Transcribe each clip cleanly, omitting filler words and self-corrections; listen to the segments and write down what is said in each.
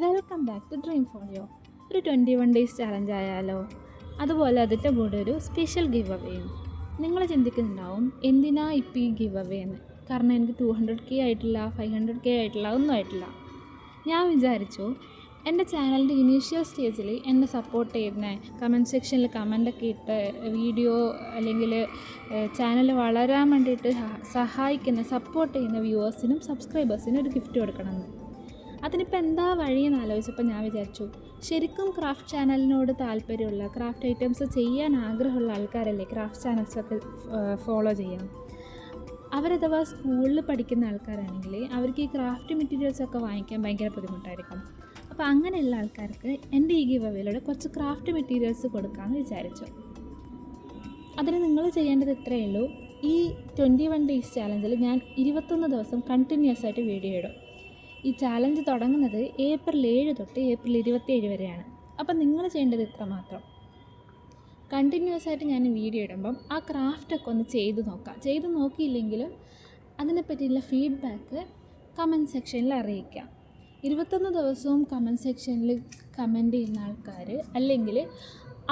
Welcome back to dream folio. ഒരു 21 days challenge ആയാലോ? അതുപോലെ അതിൻ്റെ കൂടെ ഒരു സ്പെഷ്യൽ ഗിവ് അവേയും. നിങ്ങൾ ചിന്തിക്കുന്നുണ്ടാവും എന്തിനാ ഇപ്പോൾ ഈ ഗിവ് അവേ എന്ന്. കാരണം എനിക്ക് 200K ആയിട്ടില്ല, 500K ആയിട്ടില്ല, ഒന്നും ആയിട്ടില്ല. ഞാൻ വിചാരിച്ചു എൻ്റെ ചാനലിൻ്റെ ഇനീഷ്യൽ സ്റ്റേജിൽ എന്നെ സപ്പോർട്ട് ചെയ്യുന്ന കമൻറ്റ് സെക്ഷനിൽ കമൻ്റൊക്കെ ഇട്ട് വീഡിയോ അല്ലെങ്കിൽ ചാനൽ വളരാൻ വേണ്ടിയിട്ട് സഹായിക്കുന്ന സപ്പോർട്ട് ചെയ്യുന്ന വ്യൂവേഴ്സിനും സബ്സ്ക്രൈബേഴ്സിനും ഒരു ഗിഫ്റ്റ് കൊടുക്കണമെന്ന്. അതിനിപ്പോൾ എന്താ വഴിയെന്ന് ആലോചിച്ചപ്പോൾ ഞാൻ വിചാരിച്ചു, ശരിക്കും ക്രാഫ്റ്റ് ചാനലിനോട് താല്പര്യമുള്ള, ക്രാഫ്റ്റ് ഐറ്റംസ് ചെയ്യാൻ ആഗ്രഹമുള്ള ആൾക്കാരല്ലേ ക്രാഫ്റ്റ് ചാനൽസൊക്കെ ഫോളോ ചെയ്യാം. അവരഥവാ സ്കൂളിൽ പഠിക്കുന്ന ആൾക്കാരാണെങ്കിൽ അവർക്ക് ഈ ക്രാഫ്റ്റ് മെറ്റീരിയൽസൊക്കെ വാങ്ങിക്കാൻ ഭയങ്കര ബുദ്ധിമുട്ടായിരിക്കും. അപ്പോൾ അങ്ങനെയുള്ള ആൾക്കാർക്ക് എൻ്റെ ഈ ഗിവ് അവേയിലൂടെ കുറച്ച് ക്രാഫ്റ്റ് മെറ്റീരിയൽസ് കൊടുക്കാമെന്ന് വിചാരിച്ചു. അതിന് നിങ്ങൾ ചെയ്യേണ്ടത് ഇത്രയേ ഉള്ളൂ. ഈ 21 ഡേയ്സ് ചാലഞ്ചിൽ ഞാൻ 21 ദിവസം കണ്ടിന്യൂസ് ആയിട്ട് വീഡിയോ ഇടും. ഈ ചാലഞ്ച് തുടങ്ങുന്നത് ഏപ്രിൽ 7 തൊട്ട് ഏപ്രിൽ 27 വരെയാണ്. അപ്പം നിങ്ങൾ ചെയ്യേണ്ടത് ഇത്ര മാത്രം. കണ്ടിന്യൂസ് ആയിട്ട് ഞാൻ വീഡിയോ ഇടുമ്പം ആ ക്രാഫ്റ്റൊക്കെ ഒന്ന് ചെയ്ത് നോക്കിയില്ലെങ്കിലും അതിനെപ്പറ്റിയുള്ള ഫീഡ്ബാക്ക് കമൻറ്റ് സെക്ഷനിൽ അറിയിക്കാം. 21 ദിവസവും കമൻറ്റ് സെക്ഷനിൽ കമൻറ്റ് ചെയ്യുന്ന ആൾക്കാർ, അല്ലെങ്കിൽ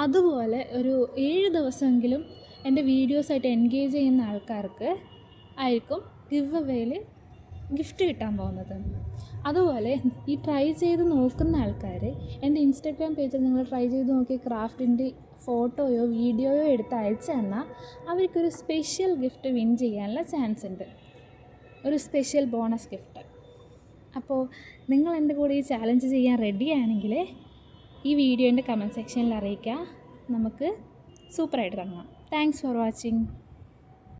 അതുപോലെ ഒരു 7 ദിവസമെങ്കിലും എൻ്റെ വീഡിയോസായിട്ട് എൻഗേജ് ചെയ്യുന്ന ആൾക്കാർക്ക് ആയിരിക്കും ഗിവ് അവേയിൽ ഗിഫ്റ്റ് കിട്ടാൻ പോകുന്നത്. അതുപോലെ ഈ ട്രൈ ചെയ്ത് നോക്കുന്ന ആൾക്കാർ എൻ്റെ ഇൻസ്റ്റാഗ്രാം പേജിൽ നിങ്ങൾ ട്രൈ ചെയ്ത് നോക്കി ക്രാഫ്റ്റിൻ്റെ ഫോട്ടോയോ വീഡിയോയോ എടുത്ത് അയച്ചു തന്നാൽ അവർക്കൊരു സ്പെഷ്യൽ ഗിഫ്റ്റ് വിൻ ചെയ്യാനുള്ള ചാൻസ് ഉണ്ട്, ഒരു സ്പെഷ്യൽ ബോണസ് ഗിഫ്റ്റ്. അപ്പോൾ നിങ്ങൾ എൻ്റെ കൂടെ ഈ ചാലഞ്ച് ചെയ്യാൻ റെഡിയാണെങ്കിൽ ഈ വീഡിയോൻ്റെ കമൻറ്റ് സെക്ഷനിൽ അറിയിക്കുക. നമുക്ക് സൂപ്പറായിട്ട് തുടങ്ങാം. Thanks for watching.